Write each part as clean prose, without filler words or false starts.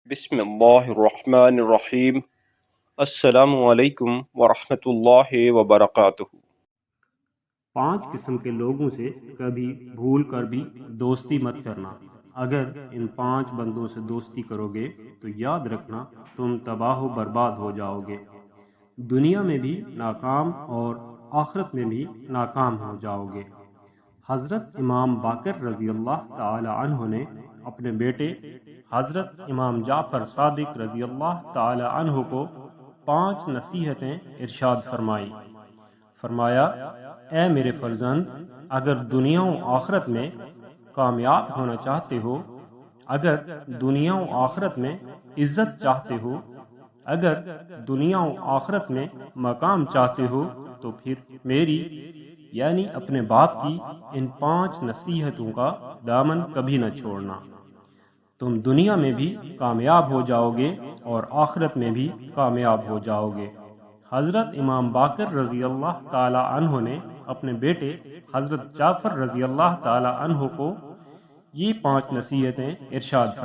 بسم اللہ الرحمن الرحیم۔ السلام علیکم ورحمۃ اللہ وبرکاتہ۔ 5 قسم کے لوگوں سے کبھی بھول کر بھی دوستی مت کرنا۔ اگر ان 5 بندوں سے دوستی کرو گے تو یاد رکھنا تم تباہ و برباد ہو جاؤ گے، دنیا میں بھی ناکام اور آخرت میں بھی ناکام ہو جاؤ گے۔ حضرت امام باقر رضی اللہ تعالی عنہ نے اپنے بیٹے حضرت امام جعفر صادق رضی اللہ تعالی عنہ کو 5 نصیحتیں ارشاد فرمایا، اے میرے فرزند، اگر دنیا و آخرت میں کامیاب ہونا چاہتے ہو، اگر دنیا و آخرت میں عزت چاہتے ہو، اگر دنیا و آخرت میں مقام چاہتے ہو تو پھر میری یعنی اپنے باپ کی ان 5 نصیحتوں کا دامن کبھی نہ چھوڑنا۔ تم دنیا میں بھی کامیاب ہو جاؤ گے اور آخرت میں بھی کامیاب ہو جاؤ گے۔ حضرت امام باقر رضی اللہ تعالی عنہ نے اپنے بیٹے حضرت جعفر رضی اللہ تعالی عنہ کو یہ 5 نصیحتیں ارشاد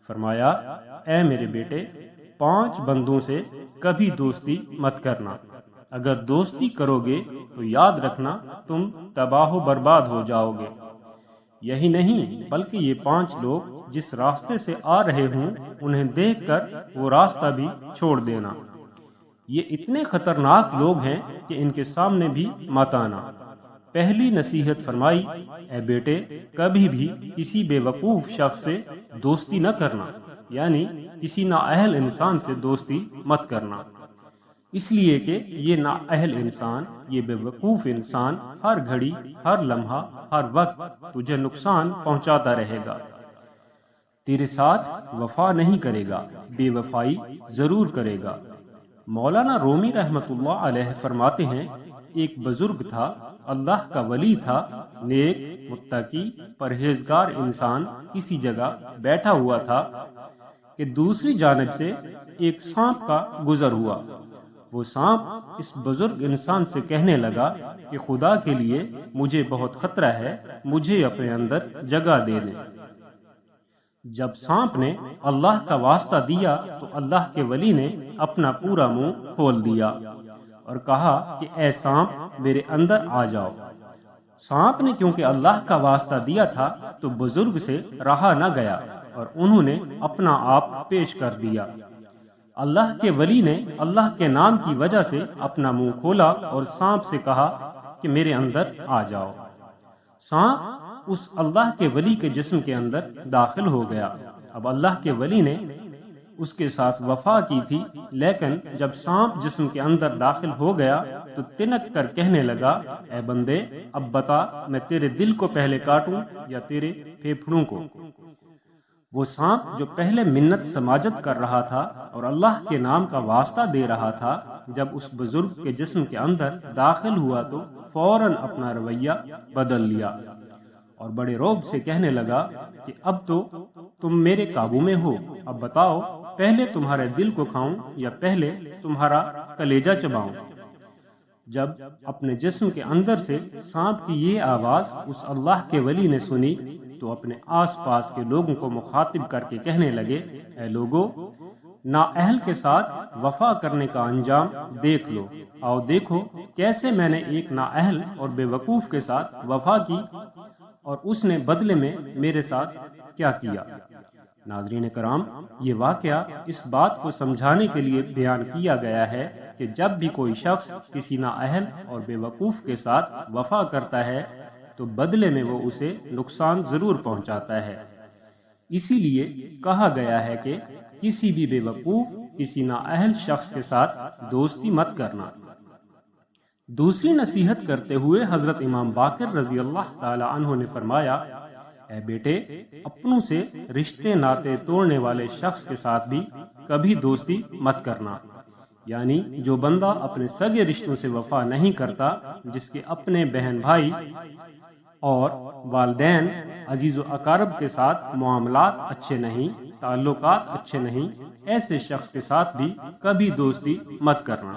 فرمایا، اے میرے بیٹے، 5 بندوں سے کبھی دوستی مت کرنا۔ اگر دوستی کرو گے تو یاد رکھنا تم تباہ و برباد ہو جاؤ گے۔ یہی نہیں بلکہ یہ 5 لوگ جس راستے سے آ رہے ہوں انہیں دیکھ کر وہ راستہ بھی چھوڑ دینا۔ یہ اتنے خطرناک لوگ ہیں کہ ان کے سامنے بھی مت آنا۔ پہلی نصیحت فرمائی، اے بیٹے، کبھی بھی کسی بے وقوف شخص سے دوستی نہ کرنا، یعنی کسی نااہل انسان سے دوستی مت کرنا، اس لیے کہ یہ نااہل انسان، یہ بے وقوف انسان ہر گھڑی، ہر لمحہ، ہر وقت تجھے نقصان پہنچاتا رہے گا، تیرے ساتھ وفا نہیں کرے گا، بے وفائی ضرور کرے گا۔ مولانا رومی رحمۃ اللہ علیہ فرماتے ہیں، ایک بزرگ تھا، اللہ کا ولی تھا، نیک، متقی، پرہیزگار انسان کسی جگہ بیٹھا ہوا تھا کہ دوسری جانب سے ایک سانپ کا گزر ہوا۔ وہ سانپ اس بزرگ انسان سے کہنے لگا کہ خدا کے لیے مجھے بہت خطرہ ہے، مجھے اپنے اندر جگہ دے دیں۔ جب سانپ نے اللہ کا واسطہ دیا تو اللہ کے ولی نے اپنا پورا منہ کھول دیا اور کہا کہ اے سانپ، میرے اندر آ جاؤ۔ سانپ نے کیونکہ اللہ کا واسطہ دیا تھا تو بزرگ سے رہا نہ گیا اور انہوں نے اپنا آپ پیش کر دیا۔ اللہ کے ولی نے اللہ کے نام کی وجہ سے اپنا منہ کھولا اور سانپ سے کہا کہ میرے اندر آ جاؤ۔ سانپ اس اللہ کے ولی کے جسم کے اندر داخل ہو گیا۔ اب اللہ کے ولی نے اس کے ساتھ وفا کی تھی، لیکن جب سانپ جسم کے اندر داخل ہو گیا تو تنک کر کہنے لگا، اے بندے، اب بتا، میں تیرے دل کو پہلے کاٹوں یا تیرے پھیپھڑوں کو؟ وہ سانپ جو پہلے منت سماجت کر رہا تھا اور اللہ کے نام کا واسطہ دے رہا تھا، جب اس بزرگ کے جسم کے اندر داخل ہوا تو فوراً اپنا رویہ بدل لیا اور بڑے رعب سے کہنے لگا کہ اب تو تم میرے قابو میں ہو، اب بتاؤ، پہلے تمہارے دل کو کھاؤں یا پہلے تمہارا کلیجہ چباؤں؟ جب اپنے جسم کے اندر سے سانپ کی یہ آواز اس اللہ کے ولی نے سنی تو اپنے آس پاس کے لوگوں کو مخاطب کر کے کہنے لگے، اے لوگو، نااہل کے ساتھ وفا کرنے کا انجام دیکھ لو، آؤ دیکھو کیسے میں نے ایک نااہل اور بے وقوف کے ساتھ وفا کی اور اس نے بدلے میں میرے ساتھ کیا کیا۔ ناظرین کرام، یہ واقعہ اس بات کو سمجھانے کے لیے بیان کیا گیا ہے کہ جب بھی کوئی شخص کسی نااہل اور بے وقوف کے ساتھ وفا کرتا ہے تو بدلے میں وہ اسے نقصان ضرور پہنچاتا ہے۔ اسی لیے کہا گیا ہے کہ کسی بھی بے وقوف، کسی نااہل شخص کے ساتھ دوستی مت کرنا۔ دوسری نصیحت کرتے ہوئے حضرت امام باقر رضی اللہ تعالی عنہ نے فرمایا، اے بیٹے، اپنوں سے رشتے ناطے توڑنے والے شخص کے ساتھ بھی کبھی دوستی مت کرنا، یعنی جو بندہ اپنے سگے رشتوں سے وفا نہیں کرتا، جس کے اپنے بہن بھائی اور والدین، عزیز و اقارب کے ساتھ معاملات اچھے نہیں، تعلقات اچھے نہیں، ایسے شخص کے ساتھ بھی کبھی دوستی مت کرنا۔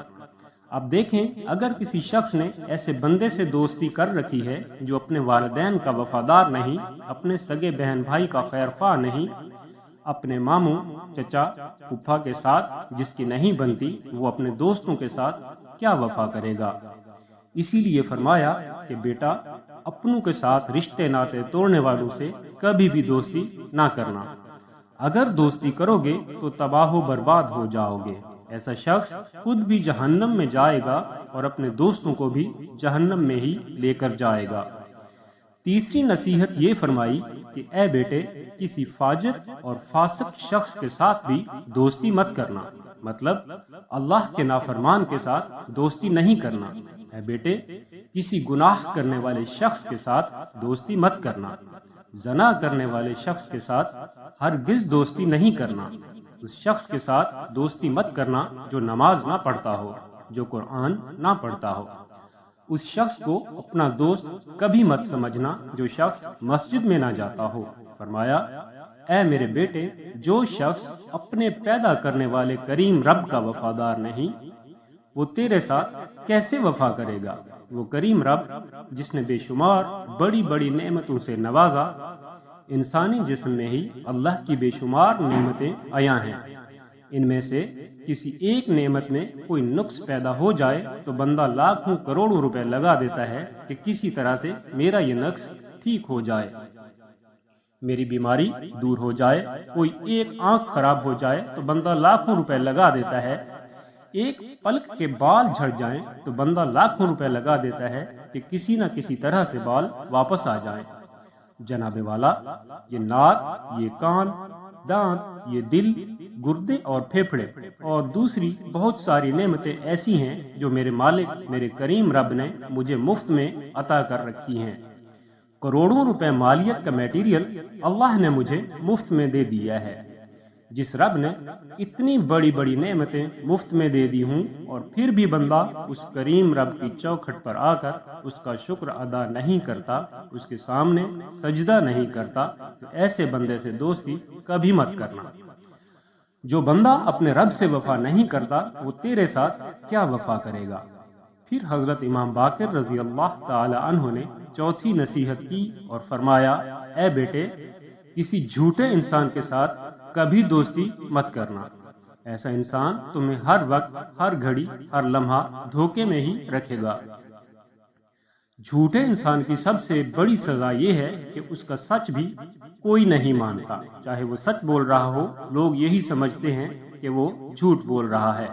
اب دیکھیں، اگر کسی شخص نے ایسے بندے سے دوستی کر رکھی ہے جو اپنے والدین کا وفادار نہیں، اپنے سگے بہن بھائی کا خیر خواہ نہیں، اپنے ماموں، چچا، پھپھا کے ساتھ جس کی نہیں بنتی وہ اپنے دوستوں کے ساتھ کیا وفا کرے گا؟ اسی لیے فرمایا کہ بیٹا اپنوں کے ساتھ رشتے ناطے توڑنے والوں سے کبھی بھی دوستی نہ کرنا، اگر دوستی کرو گے تو تباہ و برباد ہو جاؤ گے۔ ایسا شخص خود بھی جہنم میں جائے گا اور اپنے دوستوں کو بھی جہنم میں ہی لے کر جائے گا۔ تیسری نصیحت یہ فرمائی کہ اے بیٹے کسی فاجر اور فاسق شخص کے ساتھ بھی دوستی مت کرنا، مطلب اللہ کے نافرمان کے ساتھ دوستی نہیں کرنا۔ اے بیٹے کسی گناہ کرنے والے شخص کے ساتھ دوستی مت کرنا، زنا کرنے والے شخص کے ساتھ ہرگز دوستی نہیں کرنا، اس شخص کے ساتھ دوستی مت کرنا جو نماز نہ پڑھتا ہو، جو قرآن نہ پڑھتا ہو، اس شخص کو اپنا دوست کبھی مت سمجھنا جو شخص مسجد میں نہ جاتا ہو۔ فرمایا اے میرے بیٹے جو شخص اپنے پیدا کرنے والے کریم رب کا وفادار نہیں وہ تیرے ساتھ کیسے وفا کرے گا؟ وہ کریم رب جس نے بے شمار بڑی بڑی نعمتوں سے نوازا، انسانی جسم میں ہی اللہ کی بے شمار نعمتیں عیاں ہیں، ان میں سے کسی ایک نعمت میں کوئی نقص پیدا ہو جائے تو بندہ لاکھوں کروڑوں روپے لگا دیتا ہے کہ کسی طرح سے میرا یہ نقص ٹھیک ہو جائے، میری بیماری دور ہو جائے۔ کوئی ایک آنکھ خراب ہو جائے تو بندہ لاکھوں روپے لگا دیتا ہے، ایک پلک کے بال جھڑ جائیں تو بندہ لاکھوں روپے لگا دیتا ہے کہ کسی نہ کسی طرح سے بال واپس آ جائیں۔ جناب والا یہ ناک، یہ کان، دانت، یہ دل، گردے اور پھیپھڑے اور دوسری بہت ساری نعمتیں ایسی ہیں جو میرے مالک میرے کریم رب نے مجھے مفت میں عطا کر رکھی ہیں۔ کروڑوں روپے مالیت کا میٹیریل اللہ نے مجھے مفت میں دے دیا ہے۔ جس رب نے اتنی بڑی بڑی نعمتیں مفت میں دے دی ہوں اور پھر بھی بندہ اس کریم رب کی چوکھٹ پر آ کر اس کا شکر ادا نہیں کرتا، اس کے سامنے سجدہ نہیں کرتا، تو ایسے بندے سے دوستی کبھی مت کرنا۔ جو بندہ اپنے رب سے وفا نہیں کرتا وہ تیرے ساتھ کیا وفا کرے گا؟ پھر حضرت امام باقر رضی اللہ تعالی عنہ نے چوتھی نصیحت کی اور فرمایا اے بیٹے کسی جھوٹے انسان کے ساتھ کبھی دوستی مت کرنا، ایسا انسان تمہیں ہر وقت، ہر گھڑی، ہر لمحہ دھوکے میں ہی رکھے گا۔ جھوٹے انسان کی سب سے بڑی سزا یہ ہے کہ اس کا سچ بھی کوئی نہیں مانتا، چاہے وہ سچ بول رہا ہو لوگ یہی سمجھتے ہیں کہ وہ جھوٹ بول رہا ہے،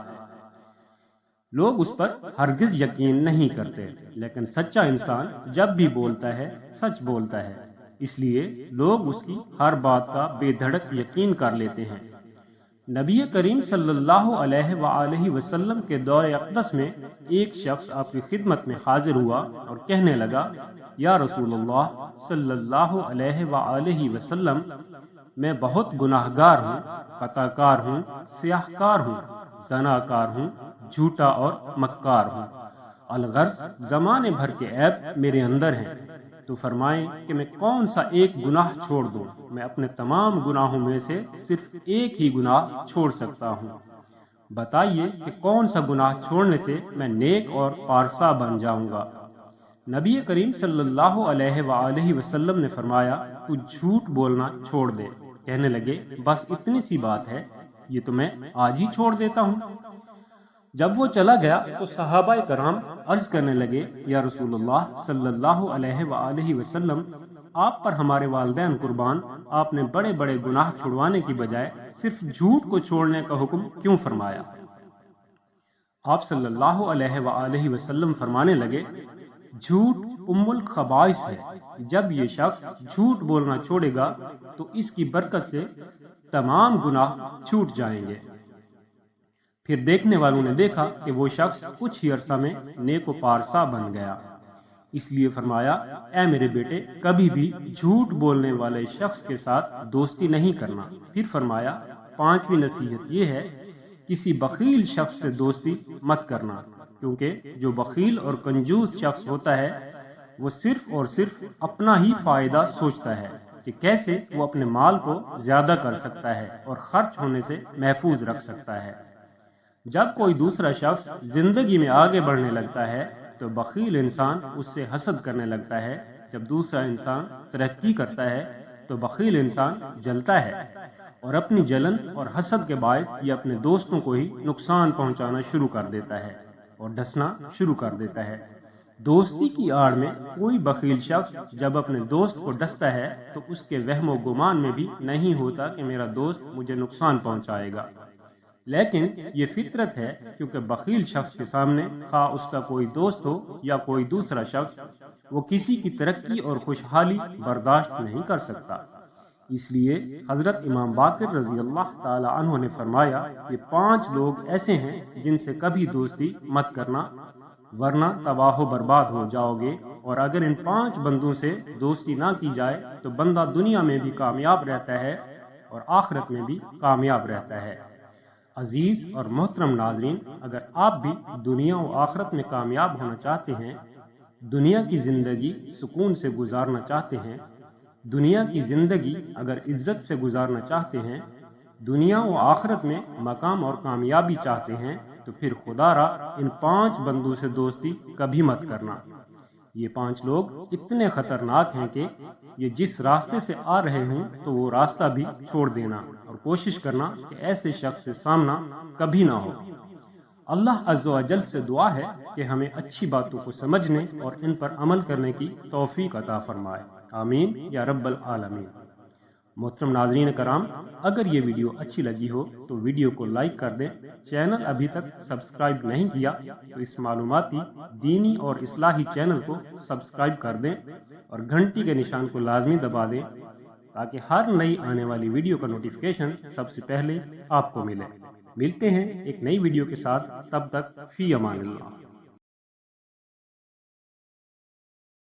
لوگ اس پر ہرگز یقین نہیں کرتے، لیکن سچا انسان جب بھی بولتا ہے سچ بولتا ہے، اس لیے لوگ اس کی ہر بات کا بے دھڑک یقین کر لیتے ہیں۔ نبی کریم صلی اللہ علیہ وآلہ وسلم کے دور اقدس میں ایک شخص آپ کی خدمت میں حاضر ہوا اور کہنے لگا یا رسول اللہ صلی اللہ علیہ وآلہ وسلم میں بہت گناہ گار ہوں، خطا کار ہوں، سیاہ کار ہوں، زنا کار ہوں، جھوٹا اور مکار ہوں، الغرض زمانے بھر کے عیب میرے اندر ہیں، تو فرمائیں کہ میں کون سا ایک گناہ چھوڑ دوں؟ میں اپنے تمام گناہوں میں سے صرف ایک ہی گناہ چھوڑ سکتا ہوں، بتائیے کہ کون سا گناہ چھوڑنے سے میں نیک اور پارسا بن جاؤں گا؟ نبی کریم صلی اللہ علیہ وآلہ وسلم نے فرمایا تو جھوٹ بولنا چھوڑ دے۔ کہنے لگے بس اتنی سی بات ہے، یہ تو میں آج ہی چھوڑ دیتا ہوں۔ جب وہ چلا گیا تو صحابہ کرام عرض کرنے لگے یا رسول اللہ صلی اللہ علیہ وآلہ وسلم آپ پر ہمارے والدین قربان، آپ نے بڑے بڑے گناہ چھڑوانے کی بجائے صرف جھوٹ کو چھوڑنے کا حکم کیوں فرمایا؟ آپ صلی اللہ علیہ وآلہ وسلم فرمانے لگے جھوٹ ام الخبائث ہے، جب یہ شخص جھوٹ بولنا چھوڑے گا تو اس کی برکت سے تمام گناہ چھوٹ جائیں گے۔ پھر دیکھنے والوں نے دیکھا کہ وہ شخص کچھ ہی عرصہ میں نیک و پارسا بن گیا، اس لیے فرمایا اے میرے بیٹے کبھی بھی جھوٹ بولنے والے شخص کے ساتھ دوستی نہیں کرنا۔ پھر فرمایا پانچویں نصیحت یہ ہے کسی بخیل شخص سے دوستی مت کرنا، کیونکہ جو بخیل اور کنجوس شخص ہوتا ہے وہ صرف اور صرف اپنا ہی فائدہ سوچتا ہے کہ کیسے وہ اپنے مال کو زیادہ کر سکتا ہے اور خرچ ہونے سے محفوظ رکھ سکتا ہے۔ جب کوئی دوسرا شخص زندگی میں آگے بڑھنے لگتا ہے تو بخیل انسان اس سے حسد کرنے لگتا ہے، جب دوسرا انسان ترقی کرتا ہے تو بخیل انسان جلتا ہے، اور اپنی جلن اور حسد کے باعث یہ اپنے دوستوں کو ہی نقصان پہنچانا شروع کر دیتا ہے اور ڈسنا شروع کر دیتا ہے۔ دوستی کی آڑ میں کوئی بخیل شخص جب اپنے دوست کو ڈستا ہے تو اس کے وہم و گمان میں بھی نہیں ہوتا کہ میرا دوست مجھے نقصان پہنچائے گا، لیکن یہ فطرت ہے، کیونکہ بخیل شخص کے سامنے خواہ اس کا کوئی دوست ہو یا کوئی دوسرا شخص، وہ کسی کی ترقی اور خوشحالی برداشت نہیں کر سکتا۔ اس لیے حضرت امام باقر رضی اللہ تعالی عنہ نے فرمایا کہ 5 لوگ ایسے ہیں جن سے کبھی دوستی مت کرنا، ورنہ تباہ و برباد ہو جاؤ گے، اور اگر ان 5 بندوں سے دوستی نہ کی جائے تو بندہ دنیا میں بھی کامیاب رہتا ہے اور آخرت میں بھی کامیاب رہتا ہے۔ عزیز اور محترم ناظرین، اگر آپ بھی دنیا و آخرت میں کامیاب ہونا چاہتے ہیں، دنیا کی زندگی سکون سے گزارنا چاہتے ہیں، دنیا کی زندگی اگر عزت سے گزارنا چاہتے ہیں، دنیا و آخرت میں مقام اور کامیابی چاہتے ہیں، تو پھر خدا را ان 5 بندوں سے دوستی کبھی مت کرنا۔ یہ 5 لوگ اتنے خطرناک ہیں کہ یہ جس راستے سے آ رہے ہوں تو وہ راستہ بھی چھوڑ دینا اور کوشش کرنا کہ ایسے شخص سے سامنا کبھی نہ ہو۔ اللہ عز و جل سے دعا ہے کہ ہمیں اچھی باتوں کو سمجھنے اور ان پر عمل کرنے کی توفیق عطا فرمائے، آمین یا رب العالمین۔ محترم ناظرین کرام، اگر یہ ویڈیو اچھی لگی ہو تو ویڈیو کو لائک کر دیں، چینل ابھی تک سبسکرائب نہیں کیا تو اس معلوماتی، دینی اور اصلاحی چینل کو سبسکرائب کر دیں اور گھنٹی کے نشان کو لازمی دبا دیں تاکہ ہر نئی آنے والی ویڈیو کا نوٹیفیکیشن سب سے پہلے آپ کو ملے۔ ملتے ہیں ایک نئی ویڈیو کے ساتھ، تب تک فی امان اللہ۔